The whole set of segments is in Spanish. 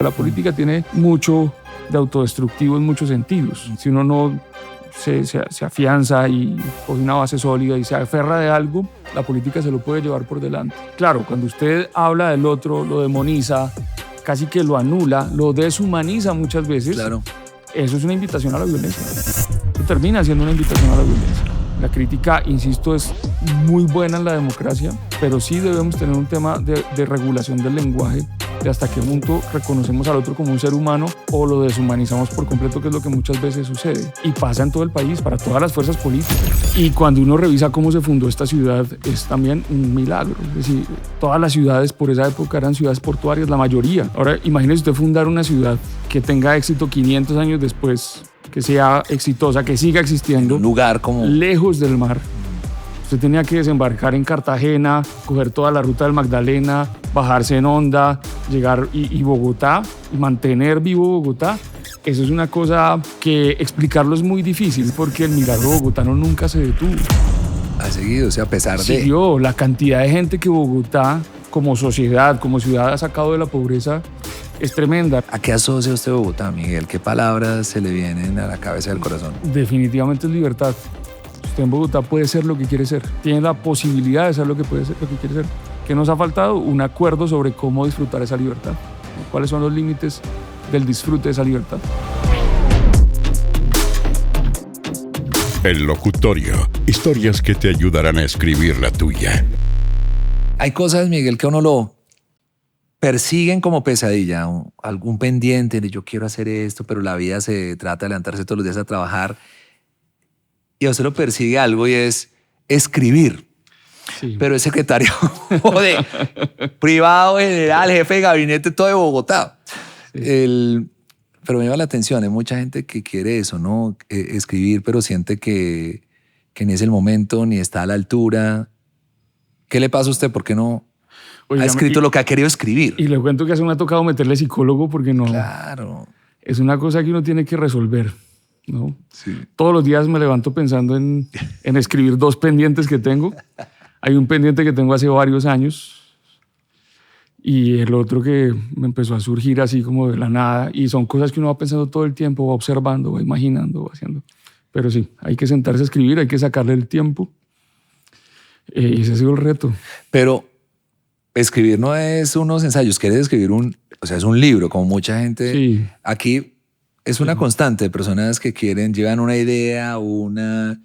La política tiene mucho de autodestructivo en muchos sentidos. Si uno no se afianza y coge una base sólida y se aferra de algo, la política se lo puede llevar por delante. Claro, cuando usted habla del otro, lo demoniza, casi que lo anula, lo deshumaniza muchas veces, claro. Eso es una invitación a la violencia. Eso termina siendo una invitación a la violencia. La crítica, insisto, es muy buena en la democracia, pero sí debemos tener un tema de regulación del lenguaje, de hasta qué punto reconocemos al otro como un ser humano o lo deshumanizamos por completo, que es lo que muchas veces sucede. Y pasa en todo el país, para todas las fuerzas políticas. Y cuando uno revisa cómo se fundó esta ciudad, es también un milagro. Es decir, todas las ciudades por esa época eran ciudades portuarias, la mayoría. Ahora, imagínese usted fundar una ciudad que tenga éxito 500 años después, que sea exitosa, que siga existiendo. Un lugar como... lejos del mar. Usted tenía que desembarcar en Cartagena, coger toda la ruta del Magdalena, bajarse en Honda, llegar y Bogotá, y mantener vivo Bogotá. Eso es una cosa que explicarlo es muy difícil, porque el milagro bogotano nunca se detuvo. Ha seguido, o sea, a pesar de... Siguió. La cantidad de gente que Bogotá, como sociedad, como ciudad, ha sacado de la pobreza es tremenda. ¿A qué asocia usted Bogotá, Miguel? ¿Qué palabras se le vienen a la cabeza del corazón? Definitivamente es libertad. Usted en Bogotá puede ser lo que quiere ser. Tiene la posibilidad de ser lo que puede ser, lo que quiere ser. ¿Qué nos ha faltado? Un acuerdo sobre cómo disfrutar esa libertad. ¿Cuáles son los límites del disfrute de esa libertad? El locutorio. Historias que te ayudarán a escribir la tuya. Hay cosas, Miguel, que uno lo persiguen como pesadilla. Algún pendiente de yo quiero hacer esto, pero la vida se trata de levantarse todos los días a trabajar. Y a usted lo persigue algo y es escribir. Sí. Pero es secretario de privado, general, jefe de gabinete, todo de Bogotá. Sí. Pero me llama la atención, hay mucha gente que quiere eso, ¿no? Escribir, pero siente que ni es el momento, ni está a la altura. ¿Qué le pasa a usted? ¿Por qué no ha escrito lo que ha querido escribir? Y le cuento que hace me ha tocado meterle psicólogo porque no... Claro. Es una cosa que uno tiene que resolver, ¿no? Sí. Todos los días me levanto pensando en escribir 2 pendientes que tengo. Hay un pendiente que tengo hace varios años y el otro que me empezó a surgir así como de la nada, y son cosas que uno va pensando todo el tiempo, va observando, va imaginando, va haciendo. Pero sí, hay que sentarse a escribir, hay que sacarle el tiempo. Y ese ha sido el reto. Pero escribir no es unos ensayos, quieres escribir es un libro, como mucha gente. Sí. Aquí es una constante de personas que llevan una idea, un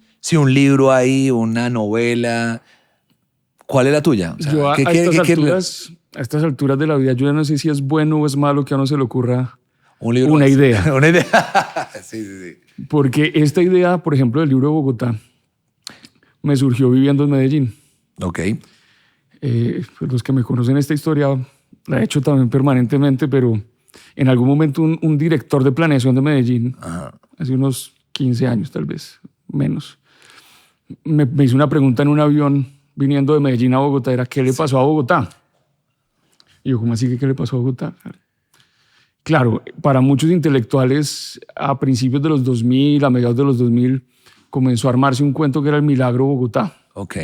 libro ahí, una novela. ¿Cuál es la tuya? O sea, yo a estas alturas de la vida, yo ya no sé si es bueno o es malo que a uno se le ocurra una idea. Una idea. Sí. Porque esta idea, por ejemplo, del libro de Bogotá, me surgió viviendo en Medellín. Ok. Pues los que me conocen esta historia, la he hecho también permanentemente, pero en algún momento un director de planeación de Medellín, hace unos 15 años tal vez, menos, me hizo una pregunta en un avión viniendo de Medellín a Bogotá, era ¿qué le pasó a Bogotá? Y yo, ¿cómo así que qué le pasó a Bogotá? Claro, para muchos intelectuales a principios de los 2000, a mediados de los 2000, comenzó a armarse un cuento que era el milagro Bogotá. Ok.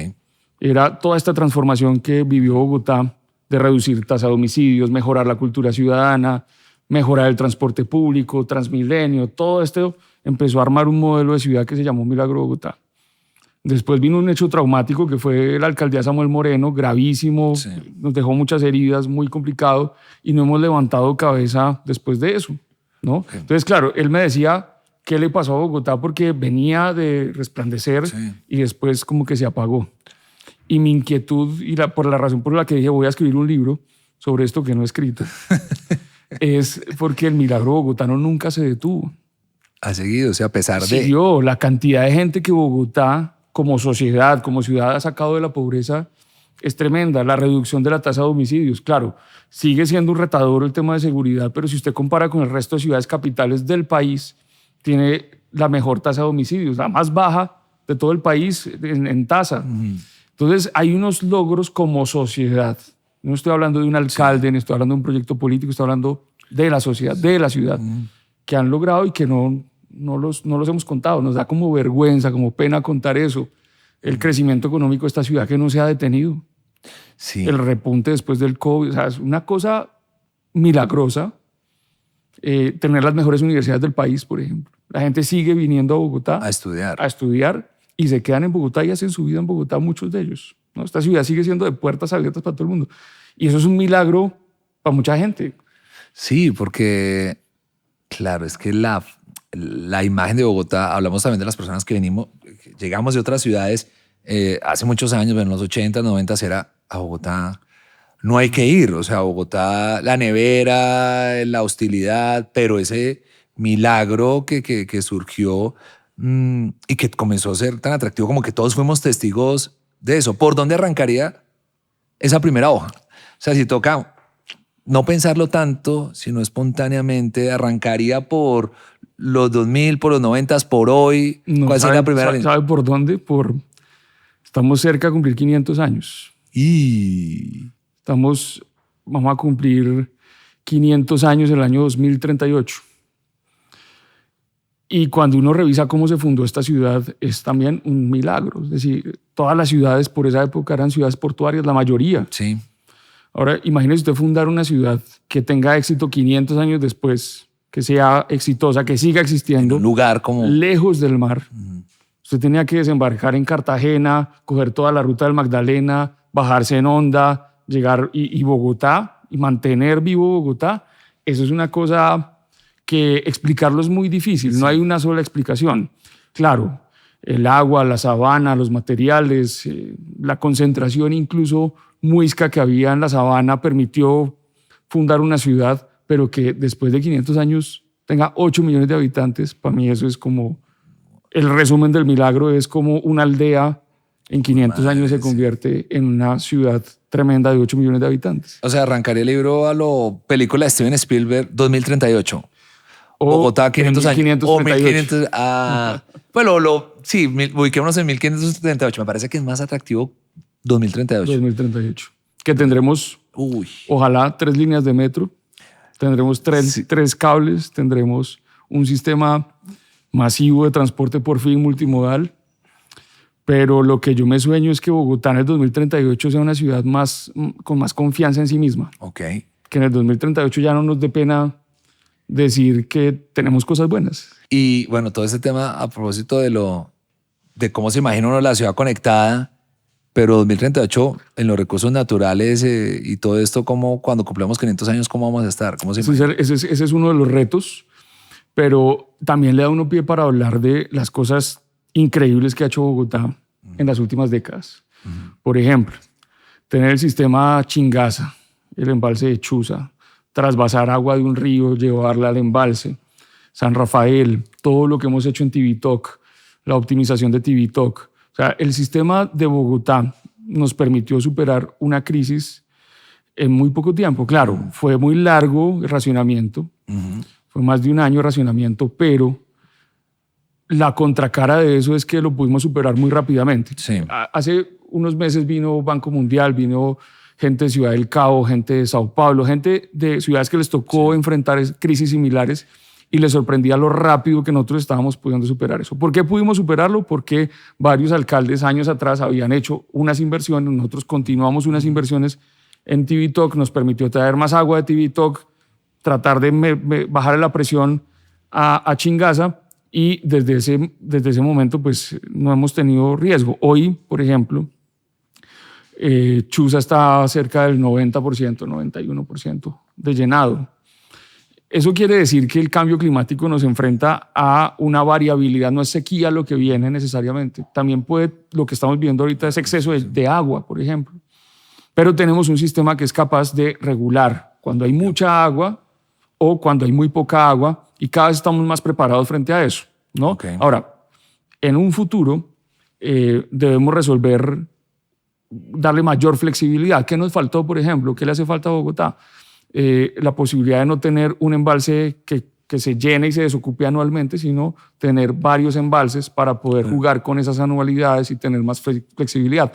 Era toda esta transformación que vivió Bogotá de reducir tasa de homicidios, mejorar la cultura ciudadana, mejorar el transporte público, Transmilenio, todo esto empezó a armar un modelo de ciudad que se llamó Milagro Bogotá. Después vino un hecho traumático que fue la alcaldía Samuel Moreno, gravísimo, sí. Nos dejó muchas heridas, muy complicado, y no hemos levantado cabeza después de eso, ¿no? Okay. Entonces, claro, él me decía qué le pasó a Bogotá porque venía de resplandecer, sí. Y después como que se apagó. Y mi inquietud, por la razón por la que dije voy a escribir un libro sobre esto que no he escrito, es porque el milagro bogotano nunca se detuvo. Ha seguido, o sea, a pesar de... Siguió. La cantidad de gente que Bogotá, como sociedad, como ciudad, ha sacado de la pobreza es tremenda. La reducción de la tasa de homicidios, claro, sigue siendo un retador el tema de seguridad, pero si usted compara con el resto de ciudades capitales del país, tiene la mejor tasa de homicidios, la más baja de todo el país en tasa. Entonces, hay unos logros como sociedad. No estoy hablando de un alcalde, no estoy hablando de un proyecto político, estoy hablando de la sociedad, de la ciudad, que han logrado y que no los hemos contado. Nos da como vergüenza, como pena contar eso. El crecimiento económico de esta ciudad que no se ha detenido. Sí. El repunte después del COVID. O sea, es una cosa milagrosa tener las mejores universidades del país, por ejemplo. La gente sigue viniendo a Bogotá A estudiar. a estudiar y se quedan en Bogotá y hacen su vida en Bogotá, muchos de ellos, ¿no? Esta ciudad sigue siendo de puertas abiertas para todo el mundo. Y eso es un milagro para mucha gente. Sí, porque, claro, es que la imagen de Bogotá, hablamos también de las personas que llegamos de otras ciudades, hace muchos años, en los 80, 90, era a Bogotá, no hay que ir, o sea, Bogotá, la nevera, la hostilidad, pero ese milagro que surgió y que comenzó a ser tan atractivo como que todos fuimos testigos de eso. ¿Por dónde arrancaría esa primera hoja? O sea, si toca no pensarlo tanto, sino espontáneamente, arrancaría por los 2000, por los 90, por hoy. No, ¿Cuál sería la primera línea? ¿Sabe por dónde? Estamos cerca de cumplir 500 años. Y Vamos a cumplir 500 años el año 2038. Y cuando uno revisa cómo se fundó esta ciudad, es también un milagro. Es decir, todas las ciudades por esa época eran ciudades portuarias, la mayoría. sí, Ahora, imagínese usted fundar una ciudad que tenga éxito 500 años después, que sea exitosa, que siga existiendo, un lugar como... lejos del mar. Usted tenía que desembarcar en Cartagena, coger toda la ruta del Magdalena, bajarse en Honda, llegar y Bogotá, y mantener vivo Bogotá. Eso es una cosa que explicarlo es muy difícil, no hay una sola explicación. Claro, el agua, la sabana, los materiales, la concentración incluso muisca que había en la sabana permitió fundar una ciudad, pero que después de 500 años tenga 8 millones de habitantes. Para mí eso es como el resumen del milagro, es como una aldea en 500 años se convierte en una ciudad tremenda de 8 millones de habitantes. O sea, arrancaría el libro a lo película de Steven Spielberg, 2038. O Bogotá, 500 años. 1538. O 1500. Bueno, sí, ubiquémonos en 1538. Me parece que es más atractivo 2038. 2038. Que tendremos, Uy. ojalá, 3 líneas de metro, tendremos tres cables, tendremos un sistema masivo de transporte por fin multimodal. Pero lo que yo me sueño es que Bogotá en el 2038 sea una ciudad con más confianza en sí misma. Ok. Que en el 2038 ya no nos dé pena decir que tenemos cosas buenas. Y bueno, todo ese tema a propósito de cómo se imagina uno la ciudad conectada, pero 2038 en los recursos naturales y todo esto, como cuando cumplamos 500 años, ¿cómo vamos a estar? ¿Cómo se imagina? Ese es uno de los retos, pero también le da uno pie para hablar de las cosas increíbles que ha hecho Bogotá en las últimas décadas. Por ejemplo, tener el sistema Chingaza, el embalse de Chuza, trasvasar agua de un río, llevarla al embalse, San Rafael, todo lo que hemos hecho en Tibitoc, la optimización de Tibitoc. O sea, el sistema de Bogotá nos permitió superar una crisis en muy poco tiempo. Claro, fue muy largo el racionamiento, fue más de un año de racionamiento, pero la contracara de eso es que lo pudimos superar muy rápidamente. Sí. Hace unos meses vino Banco Mundial, vino gente de Ciudad del Cabo, gente de Sao Paulo, gente de ciudades que les tocó enfrentar crisis similares y les sorprendía lo rápido que nosotros estábamos pudiendo superar eso. ¿Por qué pudimos superarlo? Porque varios alcaldes años atrás habían hecho unas inversiones, nosotros continuamos unas inversiones en Tibitoc, nos permitió traer más agua de Tibitoc, tratar de bajar la presión a Chingaza, y desde ese momento pues no hemos tenido riesgo. Hoy, por ejemplo, Chuza está cerca del 90%, 91% de llenado. Eso quiere decir que el cambio climático nos enfrenta a una variabilidad, no es sequía lo que viene necesariamente. También lo que estamos viendo ahorita es exceso de agua, por ejemplo. Pero tenemos un sistema que es capaz de regular cuando hay mucha agua o cuando hay muy poca agua, y cada vez estamos más preparados frente a eso, ¿no? Okay. Ahora, en un futuro debemos darle mayor flexibilidad. ¿Qué nos faltó, por ejemplo? ¿Qué le hace falta a Bogotá? La posibilidad de no tener un embalse que se llene y se desocupe anualmente, sino tener varios embalses para poder jugar con esas anualidades y tener más flexibilidad.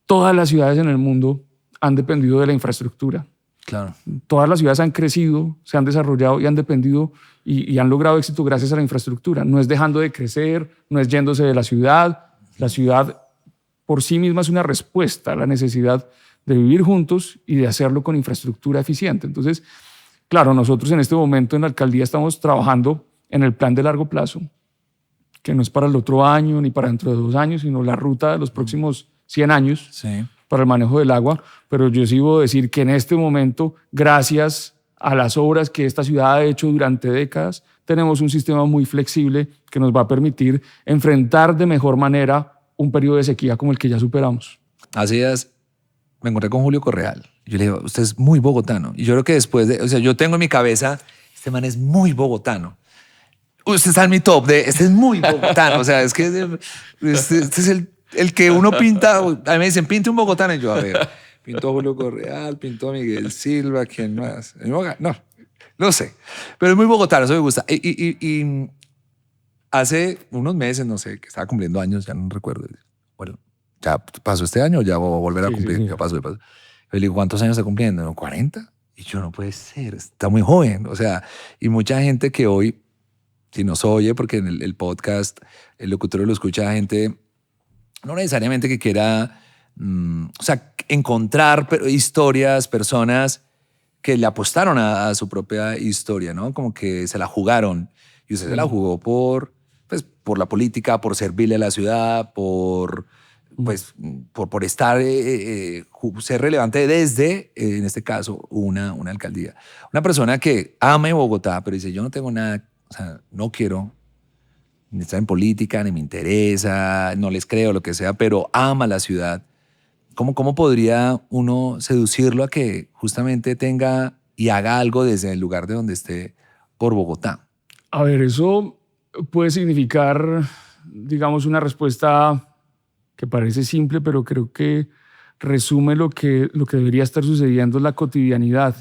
Todas las ciudades en el mundo han dependido de la infraestructura. Claro. Todas las ciudades han crecido, se han desarrollado y han dependido y han logrado éxito gracias a la infraestructura. No es dejando de crecer, no es yéndose de la ciudad. La ciudad por sí misma es una respuesta a la necesidad de vivir juntos y de hacerlo con infraestructura eficiente. Entonces, Claro, nosotros en este momento en la alcaldía estamos trabajando en el plan de largo plazo, que no es para el otro año ni para dentro de 2 años, sino la ruta de los próximos 100 años Sí. para el manejo del agua. Pero yo sí puedo decir que en este momento, gracias a las obras que esta ciudad ha hecho durante décadas, tenemos un sistema muy flexible que nos va a permitir enfrentar de mejor manera un periodo de sequía como el que ya superamos. Así es, me encontré con Julio Correal. Yo le digo, usted es muy bogotano. Y yo creo que después de, o sea, yo tengo en mi cabeza, este man es muy bogotano. Usted está en mi top de, este es muy bogotano. O sea, es que este es el que uno pinta. A mí me dicen, pinte un bogotano. Y yo, a ver, pinto a Julio Correal, pinto a Miguel Silva, ¿quién más? No sé. Pero es muy bogotano, eso me gusta. Y hace unos meses, no sé, que estaba cumpliendo años, ya no recuerdo. Bueno, ya pasó este año, ya voy a volver a Sí, cumplir. sí, sí. Ya pasó. Yo le digo, ¿cuántos años está cumpliendo? No, 40. Y yo, no puede ser, está muy joven. O sea, y mucha gente que hoy, si nos oye, porque en el podcast, el locutorio lo escucha gente, no necesariamente que quiera, o sea, encontrar historias, personas que le apostaron a su propia historia, ¿no? Como que se la jugaron. Y usted se la jugó pues, por la política, por servirle a la ciudad, por estar, ser relevante desde, en este caso, una alcaldía. Una persona que ama Bogotá, pero dice, yo no tengo nada, o sea, no quiero ni estar en política, ni me interesa, no les creo, lo que sea, pero ama la ciudad. ¿Cómo podría uno seducirlo a que justamente tenga y haga algo desde el lugar de donde esté por Bogotá? A ver, eso puede significar, digamos, una respuesta que parece simple, pero creo que resume lo que debería estar sucediendo en la cotidianidad.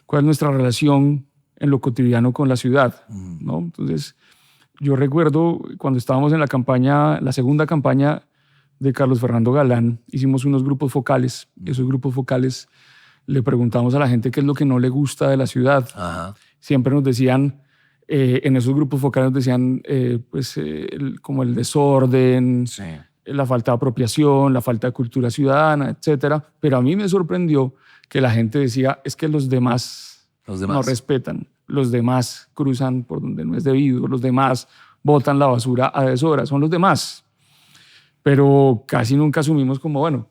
¿Cuál es nuestra relación en lo cotidiano con la ciudad? ¿No? Entonces, yo recuerdo cuando estábamos en la segunda campaña de Carlos Fernando Galán, hicimos unos grupos focales. Esos grupos focales le preguntamos a la gente qué es lo que no le gusta de la ciudad. Ajá. Siempre nos decían, en esos grupos focales nos decían como el desorden, Sí. la falta de apropiación, la falta de cultura ciudadana, etcétera. Pero a mí me sorprendió que la gente decía, es que los demás no respetan, los demás cruzan por donde no es debido, los demás botan la basura a deshora, son los demás. Pero casi nunca asumimos como, bueno,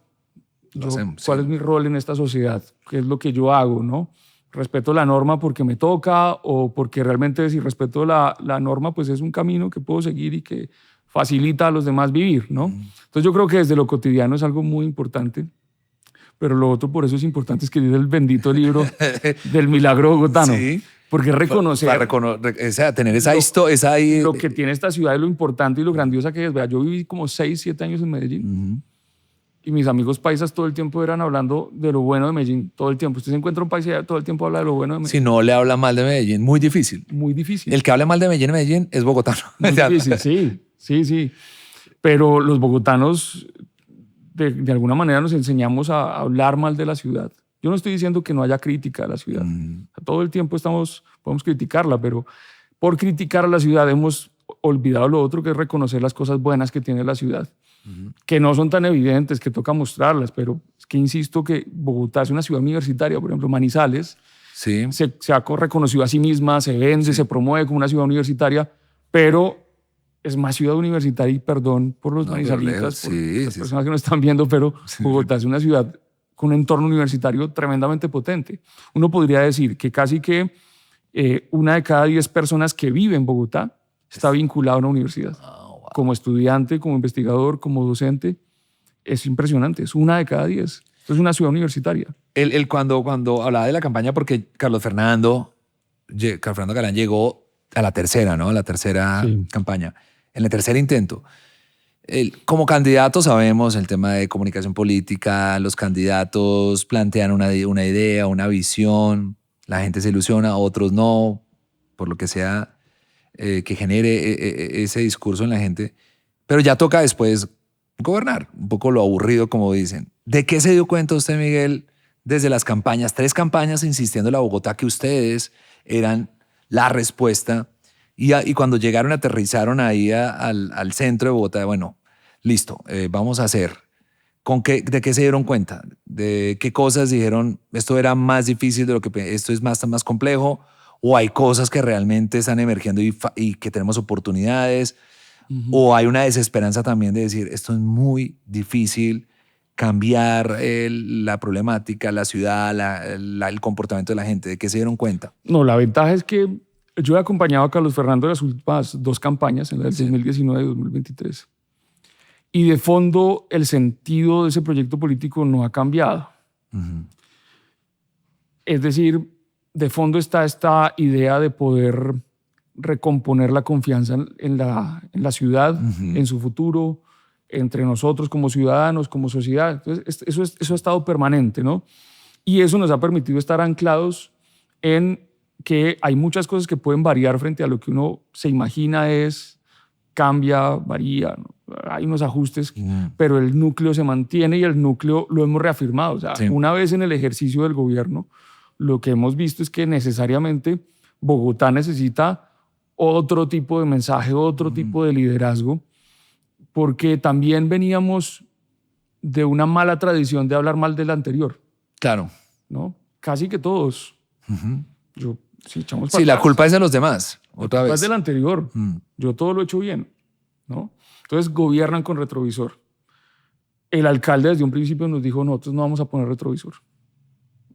¿cuál es mi rol en esta sociedad? ¿Qué es lo que yo hago, no? ¿Respeto la norma porque me toca o porque realmente si respeto la norma, pues es un camino que puedo seguir y que facilita a los demás vivir, ¿no? Entonces yo creo que desde lo cotidiano es algo muy importante, pero lo otro por eso es importante escribir el bendito libro del milagro bogotano, Sí. Porque reconocer o sea, tener esa historia, lo que tiene esta ciudad y lo importante y lo grandiosa que es. Vea, yo viví como 6, 7 años en Medellín y mis amigos paisas todo el tiempo eran hablando de lo bueno de Medellín, todo el tiempo. Usted se encuentra un paisa y todo el tiempo habla de lo bueno de Medellín. Si no le habla mal de Medellín, muy difícil. Muy difícil. El que habla mal de Medellín es bogotano. Muy difícil, sí. Pero los bogotanos, de alguna manera, nos enseñamos a hablar mal de la ciudad. Yo no estoy diciendo que no haya crítica a la ciudad. Todo el tiempo podemos criticarla, pero por criticar a la ciudad hemos olvidado lo otro, que es reconocer las cosas buenas que tiene la ciudad, que no son tan evidentes, que toca mostrarlas, pero es que insisto que Bogotá es una ciudad universitaria. Por ejemplo, Manizales Sí. se ha reconocido a sí misma, se vende, se promueve como una ciudad universitaria, pero es más ciudad universitaria, y perdón por los manizalitas, por las personas que no están viendo, pero Bogotá es una ciudad con un entorno universitario tremendamente potente. Uno podría decir que casi que 1 de cada 10 personas que vive en Bogotá está vinculada a una universidad. Wow. Como estudiante, como investigador, como docente. Es impresionante, es 1 de cada 10. Esto es una ciudad universitaria. Cuando hablaba de la campaña, porque Carlos Fernando Galán llegó a la tercera, ¿no? La tercera campaña. En el tercer intento. Como candidato sabemos el tema de comunicación política, los candidatos plantean una idea, una visión, la gente se ilusiona, otros no, por lo que sea que genere ese discurso en la gente, pero ya toca después gobernar, un poco lo aburrido como dicen. ¿De qué se dio cuenta usted, Miguel, desde las campañas, 3 campañas insistiendo en la Bogotá que ustedes eran la respuesta y cuando llegaron, aterrizaron ahí al centro de Bogotá, bueno, listo, vamos a hacer. ¿De qué se dieron cuenta? ¿De qué cosas dijeron, esto era más difícil de lo que, esto es más complejo? ¿O hay cosas que realmente están emergiendo y que tenemos oportunidades? ¿O hay una desesperanza también de decir, esto es muy difícil cambiar la problemática, la ciudad, el comportamiento de la gente? ¿De qué se dieron cuenta? No, la ventaja es que yo he acompañado a Carlos Fernando en las últimas 2 campañas, en la del 2019 y 2023. Y de fondo, el sentido de ese proyecto político no ha cambiado. Es decir, de fondo está esta idea de poder recomponer la confianza en la ciudad, en su futuro, entre nosotros como ciudadanos, como sociedad. Entonces, eso ha estado permanente, ¿no? Y eso nos ha permitido estar anclados en que hay muchas cosas que pueden variar frente a lo que uno se imagina cambia, varía, ¿no? Hay unos ajustes, pero el núcleo se mantiene y el núcleo lo hemos reafirmado. O sea, una vez en el ejercicio del gobierno, lo que hemos visto es que necesariamente Bogotá necesita otro tipo de mensaje, otro tipo de liderazgo, porque también veníamos de una mala tradición de hablar mal del anterior. Claro. ¿No? Casi que todos. Si echamos sí, la culpa es de los demás, otra vez. Es del anterior. Yo todo lo he hecho bien, ¿no? Entonces gobiernan con retrovisor. El alcalde desde un principio nos dijo, nosotros no vamos a poner retrovisor.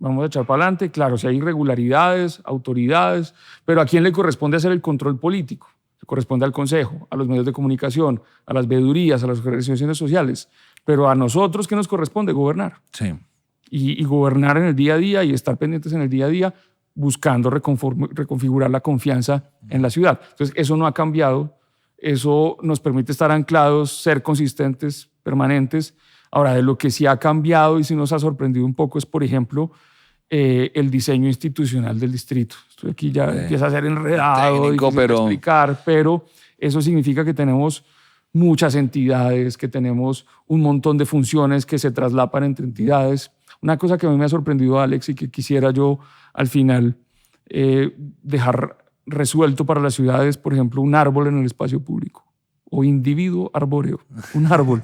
Vamos a echar para adelante. Claro, si hay irregularidades, autoridades, pero ¿a quién le corresponde hacer el control político? Le corresponde al Consejo, a los medios de comunicación, a las veedurías, a las organizaciones sociales. Pero a nosotros, ¿qué nos corresponde? Gobernar. Sí. Y gobernar en el día a día y estar pendientes en el día a día, buscando reconfigurar la confianza en la ciudad. Entonces, eso no ha cambiado. Eso nos permite estar anclados, ser consistentes, permanentes. Ahora, de lo que sí ha cambiado y sí nos ha sorprendido un poco es, por ejemplo, el diseño institucional del distrito. Esto aquí ya empieza a ser enredado, técnico, pero explicar, pero eso significa que tenemos muchas entidades, que tenemos un montón de funciones que se traslapan entre entidades. Una cosa que a mí me ha sorprendido, Alex, y que quisiera yo al final dejar resuelto para las ciudades, por ejemplo, un árbol en el espacio público o individuo arbóreo, un árbol.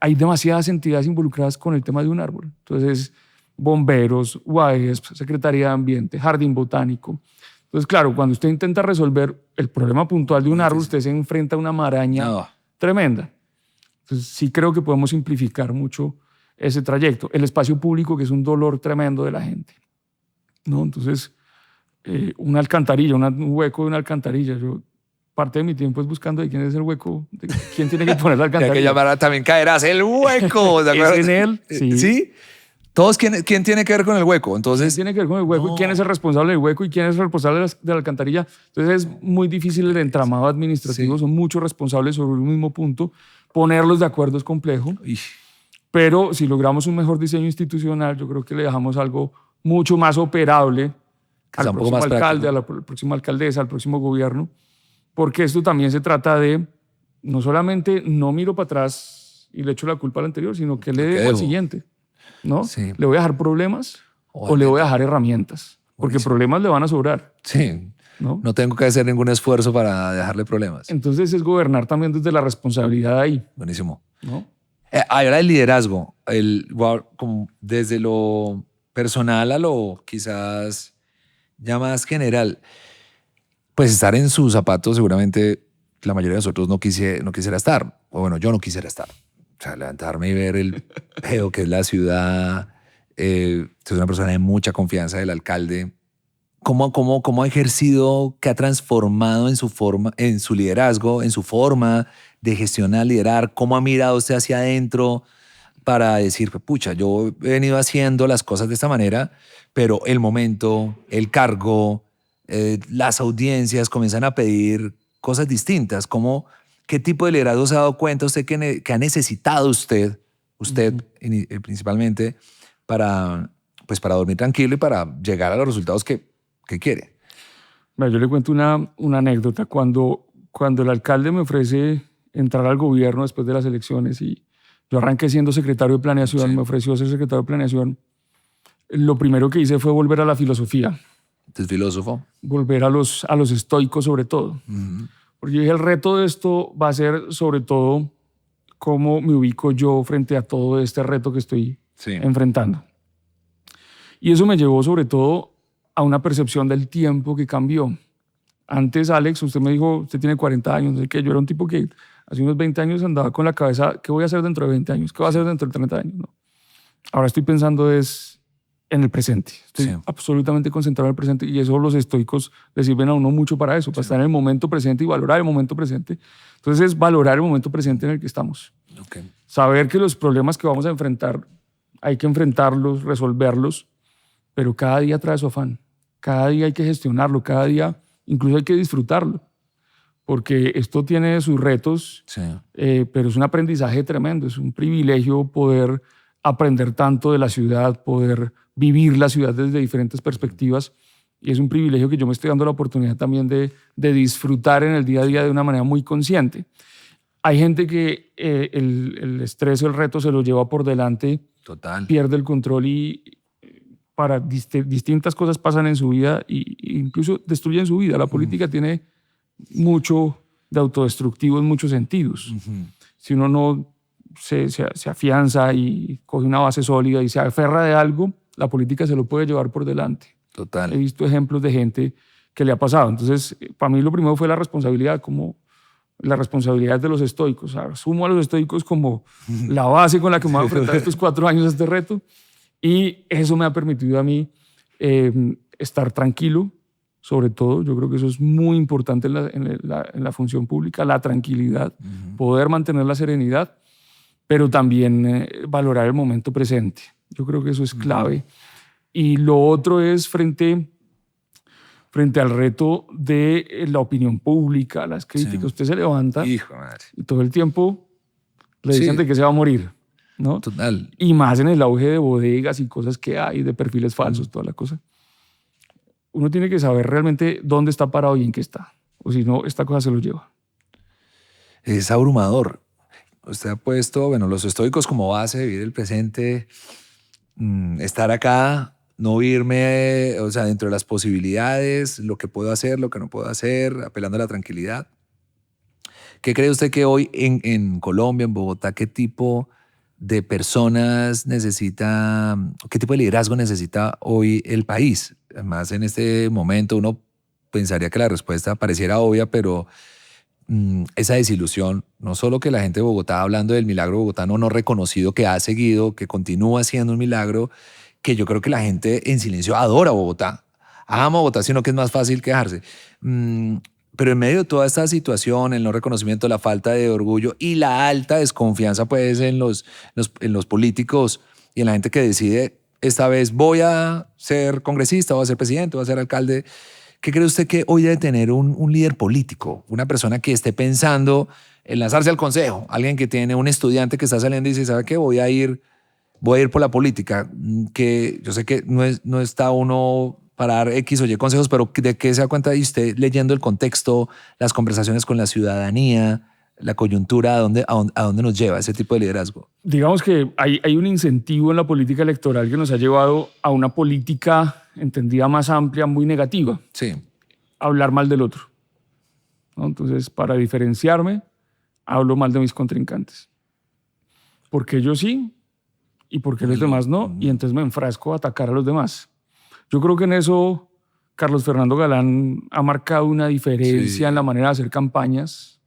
Hay demasiadas entidades involucradas con el tema de un árbol. Entonces, bomberos, UAESP, Secretaría de Ambiente, Jardín Botánico. Entonces, claro, cuando usted intenta resolver el problema puntual de un árbol, usted se enfrenta a una maraña tremenda. Entonces, sí creo que podemos simplificar mucho ese trayecto. El espacio público, que es un dolor tremendo de la gente, ¿no? Entonces, una alcantarilla, un hueco de una alcantarilla. Yo parte de mi tiempo es buscando de quién es el hueco, de quién tiene que poner la alcantarilla. Hay que llamar también caerás el hueco. ¿De ¿Es en él? Sí. ¿Sí? Todos, ¿quién tiene que ver con el hueco? Entonces, ¿quién tiene que ver con el hueco? No. ¿Quién es el responsable del hueco y quién es el responsable de la alcantarilla? Entonces es muy difícil el entramado administrativo. Son muchos responsables sobre un mismo punto. Ponerlos de acuerdo es complejo. Pero si logramos un mejor diseño institucional, yo creo que le dejamos algo mucho más operable al próximo alcalde, a la próxima alcaldesa, al próximo gobierno, porque esto también se trata de no solamente no miro para atrás y le echo la culpa al anterior, sino que le dejo al siguiente, ¿no? Sí. ¿Le voy a dejar problemas o le voy a dejar herramientas? Porque problemas le van a sobrar. Sí. No tengo que hacer ningún esfuerzo para dejarle problemas. Entonces es gobernar también desde la responsabilidad ahí. Buenísimo. ¿No? Ahora el liderazgo, como desde lo personal a lo quizás ya más general, pues estar en sus zapatos seguramente la mayoría de nosotros no quisiera estar. O bueno, yo no quisiera estar. O sea, levantarme y ver el pedo que es la ciudad. Es una persona de mucha confianza del alcalde. ¿Cómo ha ejercido, qué ha transformado en su forma, en su liderazgo, en su forma de gestionar, liderar? ¿Cómo ha mirado usted hacia adentro para decir, pucha, yo he venido haciendo las cosas de esta manera, pero el momento, el cargo, las audiencias comienzan a pedir cosas distintas? ¿Qué tipo de liderazgo se ha dado cuenta usted que ha necesitado usted principalmente para dormir tranquilo y para llegar a los resultados que quiere? Yo le cuento una anécdota. Cuando el alcalde me ofrece entrar al gobierno después de las elecciones y yo arranqué siendo secretario de Planeación, me ofreció ser secretario de Planeación, lo primero que hice fue volver a la filosofía. ¿Usted es filósofo? Volver a los estoicos sobre todo. Porque yo dije, el reto de esto va a ser sobre todo cómo me ubico yo frente a todo este reto que estoy enfrentando. Y eso me llevó sobre todo a una percepción del tiempo que cambió. Antes, Alex, usted me dijo, usted tiene 40 años, no sé qué, yo era un tipo que hace unos 20 años andaba con la cabeza, ¿qué voy a hacer dentro de 20 años? ¿Qué voy a hacer dentro de 30 años? No. Ahora estoy pensando en el presente. Estoy absolutamente concentrado en el presente y eso los estoicos le sirven a uno mucho para eso, para estar en el momento presente y valorar el momento presente. Entonces es valorar el momento presente en el que estamos. Saber que los problemas que vamos a enfrentar hay que enfrentarlos, resolverlos, pero cada día trae su afán. Cada día hay que gestionarlo, cada día incluso hay que disfrutarlo, porque esto tiene sus retos, pero es un aprendizaje tremendo, es un privilegio poder aprender tanto de la ciudad, poder vivir la ciudad desde diferentes perspectivas, y es un privilegio que yo me estoy dando la oportunidad también de disfrutar en el día a día de una manera muy consciente. Hay gente que el estrés o el reto se lo lleva por delante, pierde el control y para distintas cosas pasan en su vida e incluso destruyen su vida. La política tiene mucho de autodestructivo en muchos sentidos. Si uno no se afianza y coge una base sólida y se aferra de algo, la política se lo puede llevar por delante. He visto ejemplos de gente que le ha pasado. Entonces, para mí lo primero fue la responsabilidad, como la responsabilidad de los estoicos. Asumo a los estoicos como la base con la que me voy a enfrentar estos 4 años a este reto. Y eso me ha permitido a mí estar tranquilo, sobre todo. Yo creo que eso es muy importante en la función pública, la tranquilidad, poder mantener la serenidad, pero también valorar el momento presente. Yo creo que eso es clave. Y lo otro es frente al reto de la opinión pública, las críticas. Usted se levanta y todo el tiempo le dicen de que se va a morir, ¿no? Total. Y más en el auge de bodegas y cosas que hay, de perfiles falsos, toda la cosa. Uno tiene que saber realmente dónde está parado y en qué está. O si no, esta cosa se lo lleva. Es abrumador. Usted ha puesto, los estoicos como base, vivir el presente, estar acá, no irme, dentro de las posibilidades, lo que puedo hacer, lo que no puedo hacer, apelando a la tranquilidad. ¿Qué cree usted que hoy en Colombia, en Bogotá, qué tipo de personas necesita, qué tipo de liderazgo necesita hoy el país? Además, en este momento uno pensaría que la respuesta pareciera obvia, pero esa desilusión, no solo que la gente de Bogotá, hablando del milagro bogotano no reconocido que ha seguido, que continúa siendo un milagro, que yo creo que la gente en silencio adora Bogotá, ama Bogotá, sino que es más fácil quejarse. Pero en medio de toda esta situación, el no reconocimiento, la falta de orgullo y la alta desconfianza pues, en los políticos y en la gente que decide, esta vez voy a ser congresista, voy a ser presidente, voy a ser alcalde. ¿Qué cree usted que hoy debe tener un líder político? Una persona que esté pensando en lanzarse al consejo, alguien que tiene un estudiante que está saliendo y dice, ¿sabe qué? Voy a ir por la política, que yo sé que no está uno para dar X o Y consejos, pero ¿de qué se da cuenta usted leyendo el contexto, las conversaciones con la ciudadanía, la coyuntura, a dónde nos lleva ese tipo de liderazgo? Digamos que hay un incentivo en la política electoral que nos ha llevado a una política entendida más amplia, muy negativa. Sí. Hablar mal del otro, ¿no? Entonces, para diferenciarme, hablo mal de mis contrincantes. Porque yo sí y porque los demás no, y entonces me enfrasco a atacar a los demás. Yo creo que en eso Carlos Fernando Galán ha marcado una diferencia en la manera de hacer campañas,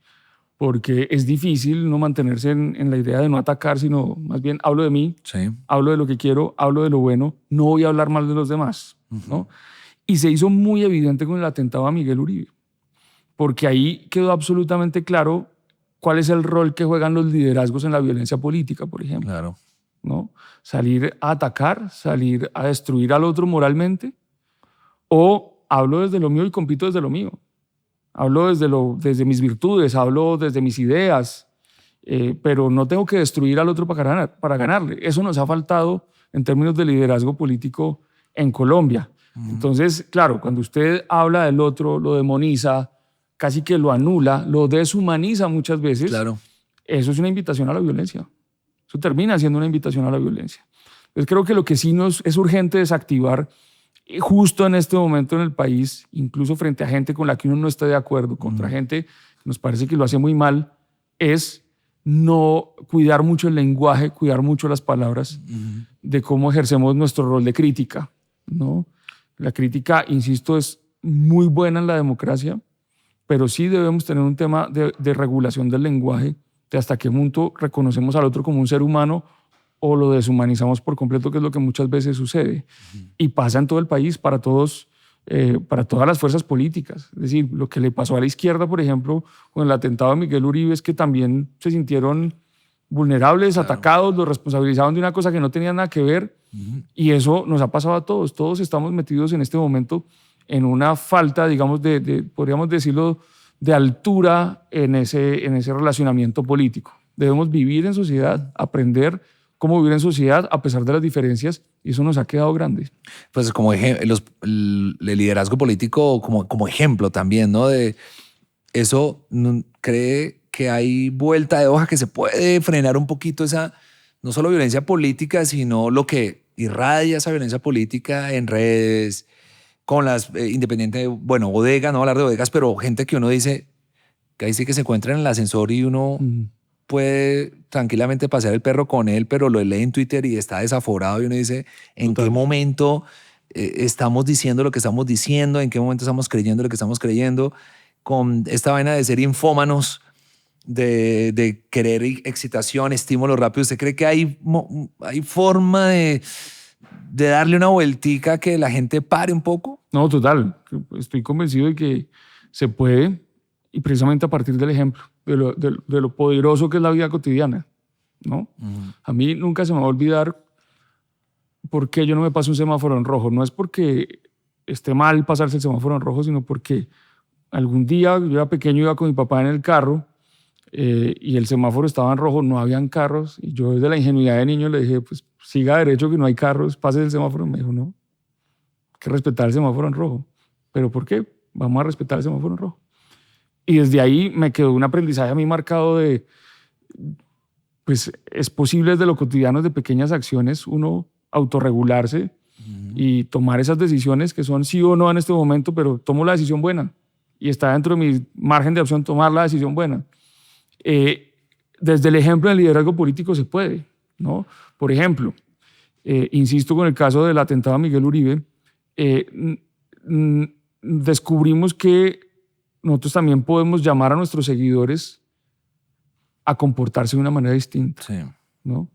porque es difícil no mantenerse en la idea de no atacar, sino más bien hablo de mí, hablo de lo que quiero, hablo de lo bueno, no voy a hablar mal de los demás, ¿no? Y se hizo muy evidente con el atentado a Miguel Uribe, porque ahí quedó absolutamente claro cuál es el rol que juegan los liderazgos en la violencia política, por ejemplo. Claro. ¿No? Salir a atacar, salir a destruir al otro moralmente, o hablo desde lo mío y compito desde lo mío. Hablo desde mis virtudes, hablo desde mis ideas, pero no tengo que destruir al otro para ganarle. Eso nos ha faltado en términos de liderazgo político en Colombia. Entonces, claro, cuando usted habla del otro, lo demoniza, casi que lo anula, lo deshumaniza muchas veces, claro. Eso es una invitación a la violencia. Eso termina siendo una invitación a la violencia. Entonces creo que lo que sí nos es urgente desactivar justo en este momento en el país, incluso frente a gente con la que uno no está de acuerdo, contra gente que nos parece que lo hace muy mal, es no cuidar mucho el lenguaje, cuidar mucho las palabras, de cómo ejercemos nuestro rol de crítica, ¿no? La crítica, insisto, es muy buena en la democracia, pero sí debemos tener un tema de regulación del lenguaje, de hasta qué punto reconocemos al otro como un ser humano o lo deshumanizamos por completo, que es lo que muchas veces sucede. Y pasa en todo el país, para todas las fuerzas políticas. Es decir, lo que le pasó a la izquierda, por ejemplo, con el atentado a Miguel Uribe, es que también se sintieron vulnerables, Claro. atacados, los responsabilizaban de una cosa que no tenía nada que ver. Y eso nos ha pasado a todos. Todos estamos metidos en este momento en una falta, digamos, podríamos decirlo, de altura en ese relacionamiento político. Debemos vivir en sociedad, aprender cómo vivir en sociedad a pesar de las diferencias, y eso nos ha quedado grande. Pues como el liderazgo político como ejemplo también, ¿no? De eso, ¿cree que hay vuelta de hoja, que se puede frenar un poquito esa, no solo violencia política, sino lo que irradia esa violencia política en redes, con las independientes, bueno, bodegas, no voy a hablar de bodegas, pero gente que uno dice, que ahí sí que se encuentra en el ascensor y uno puede tranquilamente pasear el perro con él, pero lo lee en Twitter y está desaforado y uno dice, ¿en qué momento estamos diciendo lo que estamos diciendo? ¿En qué momento estamos creyendo lo que estamos creyendo? Con esta vaina de ser infómanos, de querer excitación, estímulo rápido, ¿usted cree que hay forma de darle una vueltica que la gente pare un poco? No, total. Estoy convencido de que se puede, y precisamente a partir del ejemplo, de lo poderoso que es la vida cotidiana, ¿no? A mí nunca se me va a olvidar por qué yo no me paso un semáforo en rojo. No es porque esté mal pasarse el semáforo en rojo, sino porque algún día, yo era pequeño, iba con mi papá en el carro y el semáforo estaba en rojo, no habían carros, y yo desde la ingenuidad de niño le dije, pues siga derecho que no hay carros, pase el semáforo. Me dijo, no, hay que respetar el semáforo en rojo. ¿Pero por qué? Vamos a respetar el semáforo en rojo. Y desde ahí me quedó un aprendizaje a mí marcado de, pues es posible desde lo cotidiano, de pequeñas acciones, uno autorregularse y tomar esas decisiones que son sí o no en este momento, pero tomo la decisión buena y está dentro de mi margen de opción tomar la decisión buena. Desde el ejemplo del liderazgo político se puede, ¿no? Por ejemplo, insisto con el caso del atentado a Miguel Uribe, descubrimos que nosotros también podemos llamar a nuestros seguidores a comportarse de una manera distinta, Sí. ¿no?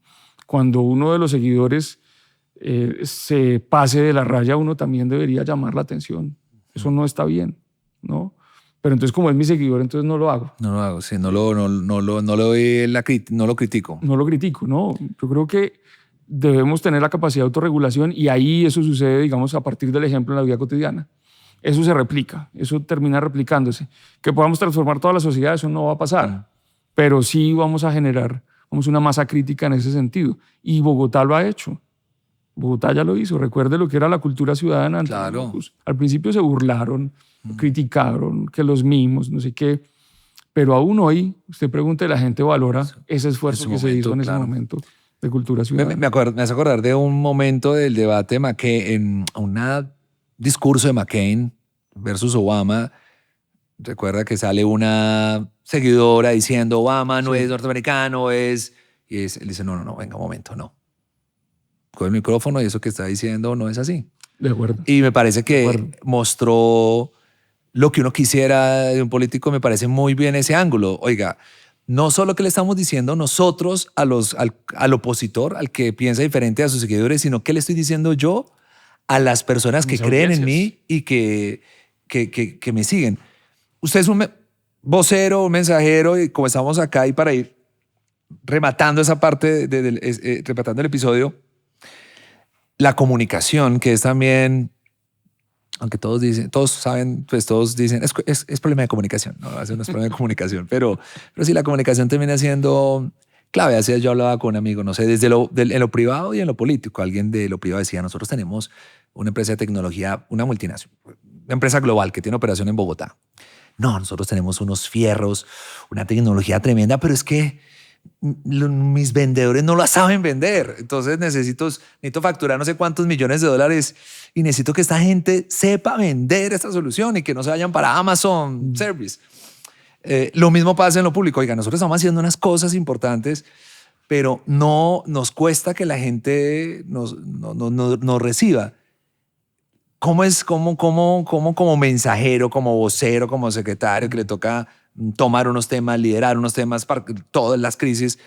Cuando uno de los seguidores se pase de la raya, uno también debería llamar la atención. Eso no está bien, ¿no? Pero entonces, como es mi seguidor, entonces no lo hago. No lo hago, sí, no lo critico. No lo critico, no. Yo creo que debemos tener la capacidad de autorregulación, y ahí eso sucede, digamos, a partir del ejemplo en la vida cotidiana. Eso se replica, eso termina replicándose. Que podamos transformar toda la sociedad, eso no va a pasar. Pero sí vamos a generar una masa crítica en ese sentido. Y Bogotá lo ha hecho. Bogotá ya lo hizo. Recuerde lo que era la cultura ciudadana. Claro. Al principio se burlaron, criticaron, que los mimos, no sé qué. Pero aún hoy, usted pregunta y la gente valora ese esfuerzo que se hizo en ese momento de cultura ciudadana. Me hace acordar de un momento del debate de McCain, en un discurso de McCain versus Obama. Recuerda que sale una seguidora diciendo Obama no es norteamericano, él dice, no, venga un momento, no. Con el micrófono y eso que está diciendo no es así. De acuerdo. Y me parece que mostró lo que uno quisiera de un político, me parece muy bien ese ángulo. Oiga, no solo que le estamos diciendo nosotros al opositor, al que piensa diferente a sus seguidores, sino que le estoy diciendo yo a las personas que creen en mí y que me siguen. Usted es un vocero, un mensajero, y como estamos acá y para ir rematando esa parte, rematando el episodio, la comunicación, que es también, aunque todos saben, pues todos dicen, es problema de comunicación, no es problema de comunicación, pero sí la comunicación termina siendo clave. Así yo hablaba con un amigo, no sé, en lo privado y en lo político. Alguien de lo privado decía, nosotros tenemos una empresa de tecnología, una multinacional, una empresa global que tiene operación en Bogotá. No, nosotros tenemos unos fierros, una tecnología tremenda, pero es que mis vendedores no la saben vender. Entonces necesito facturar no sé cuántos millones de dólares y necesito que esta gente sepa vender esta solución y que no se vayan para Amazon Service. Lo mismo pasa en lo público. Oiga, nosotros estamos haciendo unas cosas importantes, pero no nos cuesta que la gente nos reciba. ¿Cómo es como mensajero, como vocero, como secretario, que le toca tomar unos temas, liderar unos temas para todas las crisis?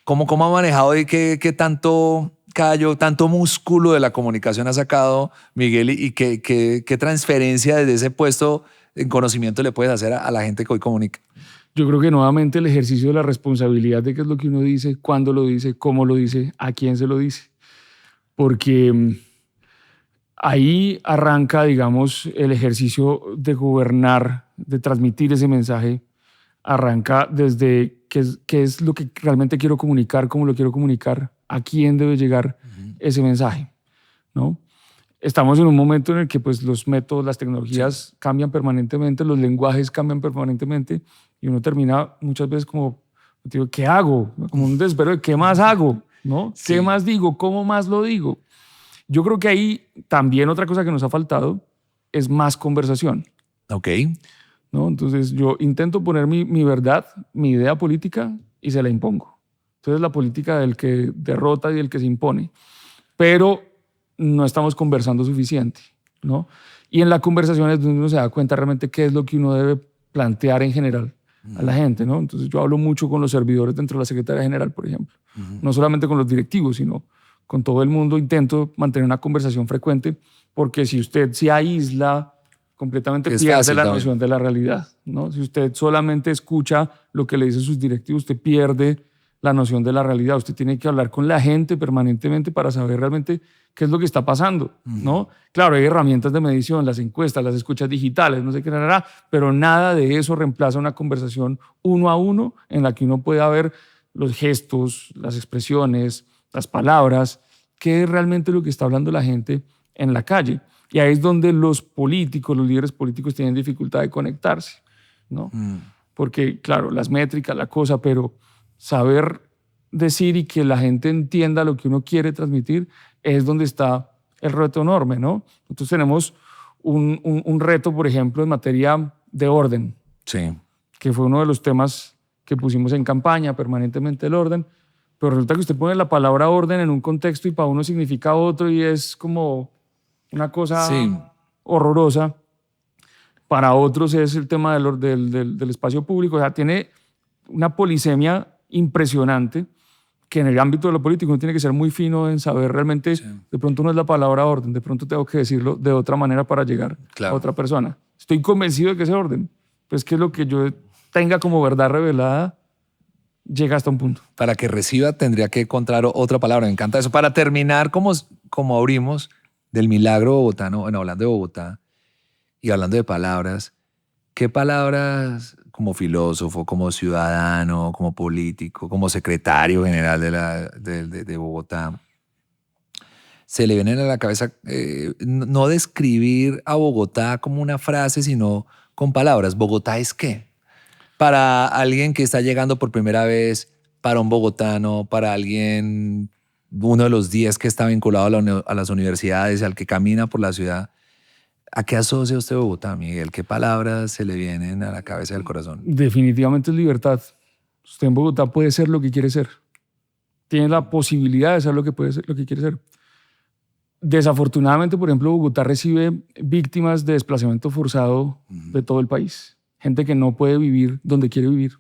¿Cómo ha manejado y qué tanto callo, tanto músculo de la comunicación ha sacado Miguel y qué transferencia desde ese puesto en conocimiento le puedes hacer a la gente que hoy comunica? Yo creo que nuevamente el ejercicio de la responsabilidad de qué es lo que uno dice, cuándo lo dice, cómo lo dice, a quién se lo dice. Porque ahí arranca, digamos, el ejercicio de gobernar, de transmitir ese mensaje. Arranca desde qué es lo que realmente quiero comunicar, cómo lo quiero comunicar, a quién debe llegar ese mensaje, ¿no? Estamos en un momento en el que pues, los métodos, las tecnologías cambian permanentemente, los lenguajes cambian permanentemente y uno termina muchas veces como, digo, ¿qué hago? Como un desespero de ¿qué más hago? ¿No? Sí. ¿Qué más digo? ¿Cómo más lo digo? Yo creo que ahí también otra cosa que nos ha faltado es más conversación. Ok. ¿No? Entonces yo intento poner mi verdad, mi idea política y se la impongo. Entonces la política del que derrota y del que se impone. Pero no estamos conversando suficiente, ¿no? Y en la conversación es donde uno se da cuenta realmente qué es lo que uno debe plantear en general a la gente, ¿no? Entonces yo hablo mucho con los servidores dentro de la Secretaría General, por ejemplo. No solamente con los directivos, sino con todo el mundo. Intento mantener una conversación frecuente porque si usted se aísla completamente Es pierde fácil la también. noción de la realidad, ¿no? Si usted solamente escucha lo que le dicen sus directivos, usted pierde la noción de la realidad. Usted tiene que hablar con la gente permanentemente para saber realmente qué es lo que está pasando, ¿no? Claro, hay herramientas de medición, las encuestas, las escuchas digitales, no sé qué, pero nada de eso reemplaza una conversación uno a uno en la que uno pueda ver los gestos, las expresiones, las palabras, qué es realmente lo que está hablando la gente en la calle. Y ahí es donde los políticos, los líderes políticos tienen dificultad de conectarse, ¿no? Porque, claro, las métricas, la cosa, pero saber decir y que la gente entienda lo que uno quiere transmitir es donde está el reto enorme, ¿no? Nosotros tenemos un reto, por ejemplo, en materia de orden, Sí. que fue uno de los temas que pusimos en campaña permanentemente, el orden, pero resulta que usted pone la palabra orden en un contexto y para uno significa otro y es como una cosa Sí. horrorosa. Para otros es el tema del espacio público. O sea, tiene una polisemia impresionante que en el ámbito de lo político uno tiene que ser muy fino en saber realmente, de pronto no es la palabra orden, de pronto tengo que decirlo de otra manera para llegar Claro. a otra persona. Estoy convencido de que ese orden, pues que es lo que yo tenga como verdad revelada, llega hasta un punto. Para que reciba tendría que encontrar otra palabra. Me encanta eso. Para terminar, como abrimos del milagro bogotano, bueno, hablando de Bogotá y hablando de palabras, ¿qué palabras como filósofo, como ciudadano, como político, como secretario general de Bogotá se le vienen a la cabeza? No describir a Bogotá como una frase, sino con palabras. ¿Bogotá es qué? Para alguien que está llegando por primera vez, para un bogotano, para alguien, uno de los 10 que está vinculado a las universidades, al que camina por la ciudad, ¿a qué asocia usted Bogotá, Miguel? ¿Qué palabras se le vienen a la cabeza y al corazón? Definitivamente es libertad. Usted en Bogotá puede ser lo que quiere ser. Tiene la posibilidad de ser lo que puede ser, lo que quiere ser. Desafortunadamente, por ejemplo, Bogotá recibe víctimas de desplazamiento forzado de todo el país. Gente que no puede vivir donde quiere vivir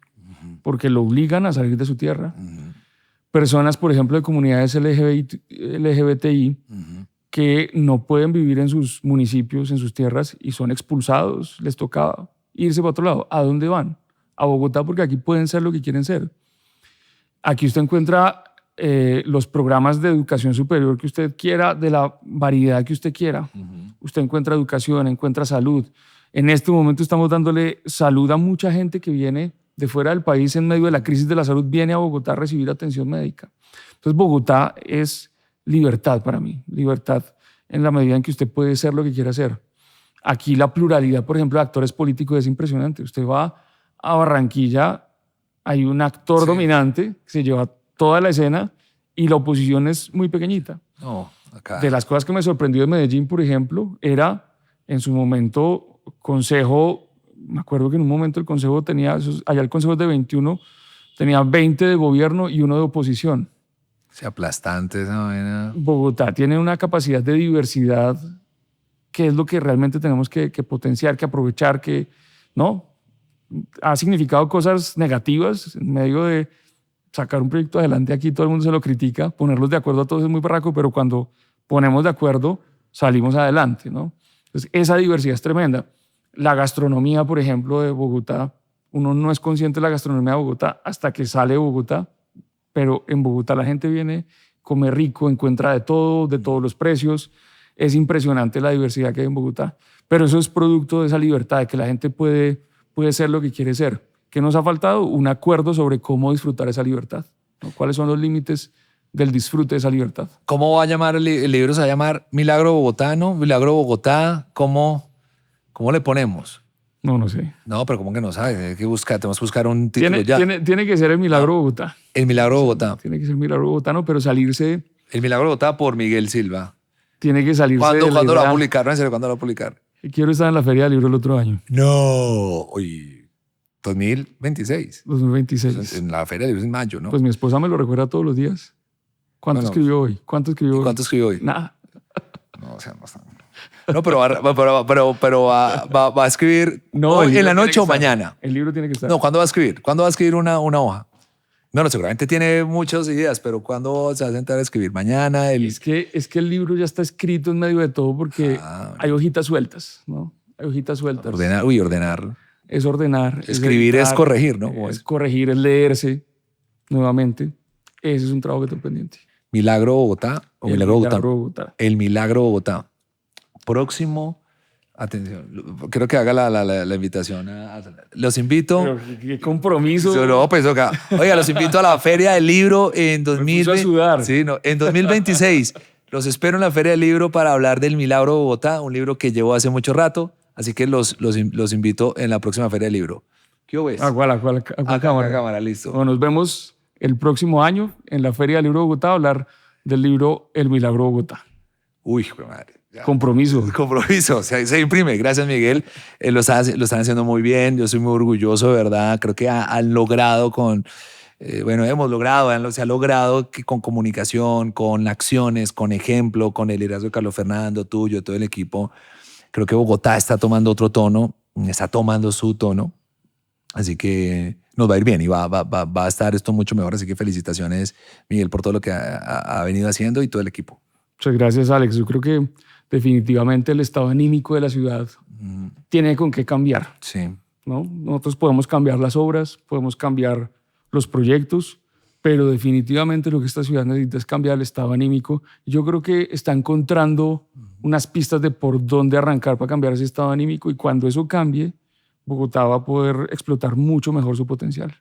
porque lo obligan a salir de su tierra. Personas, por ejemplo, de comunidades LGBTI que no pueden vivir en sus municipios, en sus tierras y son expulsados. Les toca irse para otro lado. ¿A dónde van? A Bogotá, porque aquí pueden ser lo que quieren ser. Aquí usted encuentra los programas de educación superior que usted quiera, de la variedad que usted quiera. Usted encuentra educación, encuentra salud. En este momento estamos dándole salud a mucha gente que viene de fuera del país en medio de la crisis de la salud, viene a Bogotá a recibir atención médica. Entonces Bogotá es libertad para mí, libertad en la medida en que usted puede ser lo que quiera ser. Aquí la pluralidad, por ejemplo, de actores políticos es impresionante. Usted va a Barranquilla, hay un actor dominante que se lleva toda la escena y la oposición es muy pequeñita. No, acá. De las cosas que me sorprendió de Medellín, por ejemplo, era en su momento consejo me acuerdo que en un momento el Consejo tenía, allá el Consejo es de 21, tenía 20 de gobierno y 1 de oposición. O sea, aplastante esa vaina. Bogotá tiene una capacidad de diversidad que es lo que realmente tenemos que potenciar, que aprovechar, que no ha significado cosas negativas en medio de sacar un proyecto adelante. Aquí todo el mundo se lo critica, ponerlos de acuerdo a todos es muy barraco, pero cuando ponemos de acuerdo salimos adelante, ¿no? Entonces esa diversidad es tremenda. La gastronomía, por ejemplo, de Bogotá, uno no es consciente de la gastronomía de Bogotá hasta que sale de Bogotá, pero en Bogotá la gente viene, come rico, encuentra de todo, de todos los precios. Es impresionante la diversidad que hay en Bogotá, pero eso es producto de esa libertad, de que la gente puede ser lo que quiere ser. ¿Qué nos ha faltado? Un acuerdo sobre cómo disfrutar esa libertad, ¿no? ¿Cuáles son los límites del disfrute de esa libertad? ¿Cómo va a llamar el libro? ¿Se va a llamar Milagro Bogotano? ¿Milagro Bogotá? ¿Cómo le ponemos? No sé. No, pero ¿cómo que no sabes? Hay que buscar, tenemos que buscar un título ya. Tiene que ser el Milagro Bogotá. El Milagro Bogotá. Tiene que ser el Milagro Bogotano, pero salirse... El Milagro Bogotá por Miguel Silva. Tiene que salirse ¿Cuándo de la lo va a idea, publicar? No, en serio, ¿cuándo lo va a publicar? quiero estar en la Feria del Libro el otro año, No. Uy, 2026. 2026. En la Feria de Libros en mayo, ¿no? Pues mi esposa me lo recuerda todos los días. ¿Cuánto Bueno, escribió hoy? ¿Cuánto escribió ¿Y hoy? cuánto escribió hoy? Nada. No, o sea, no está. No, pero va a escribir No, hoy, el libro en la tiene noche que o estar. mañana. El libro tiene que estar. No, ¿cuándo va a escribir? ¿Cuándo va a escribir una hoja? No, seguramente tiene muchas ideas, pero ¿cuándo se va a sentar a escribir? Mañana. Es que el libro ya está escrito en medio de todo porque Ah, hay hojitas sueltas, ¿no? Hay hojitas sueltas. ordenar. Es ordenar. Escribir es editar, corregir, ¿no? ¿Cómo Es es? corregir, es leerse nuevamente. Ese es un trabajo que tengo pendiente. Milagro Bogotá o Milagro Bogotá. Milagro Bogotá. El Milagro Bogotá. Próximo. Atención, creo que haga la invitación. Los invito. Pero qué compromiso. No, pues, oiga, los invito a la Feria del Libro en puso a 2020. sudar. Sí, no, en 2026. Los espero en la Feria del Libro para hablar del Milagro Bogotá, un libro que llevo hace mucho rato. Así que los invito en la próxima Feria del Libro. ¿Qué ves? ¿A cuál cámara? Cámara, listo. Bueno, nos vemos el próximo año en la Feria del Libro de Bogotá a hablar del libro El Milagro Bogotá. Uy, joder, madre. Ya. Compromiso. Compromiso, se imprime. Gracias, Miguel. Lo están haciendo muy bien. Yo soy muy orgulloso, de verdad. Creo que han logrado se ha logrado que con comunicación, con acciones, con ejemplo, con el liderazgo de Carlos Fernando, tuyo, todo el equipo. Creo que Bogotá está tomando otro tono, está tomando su tono. Así que nos va a ir bien y va a estar esto mucho mejor. Así que felicitaciones, Miguel, por todo lo que ha venido haciendo y todo el equipo. Muchas gracias, Alex. Yo creo que definitivamente el estado anímico de la ciudad tiene con qué cambiar, Sí. ¿no? Nosotros podemos cambiar las obras, podemos cambiar los proyectos, pero definitivamente lo que esta ciudad necesita es cambiar el estado anímico. Yo creo que está encontrando unas pistas de por dónde arrancar para cambiar ese estado anímico y cuando eso cambie, Bogotá va a poder explotar mucho mejor su potencial.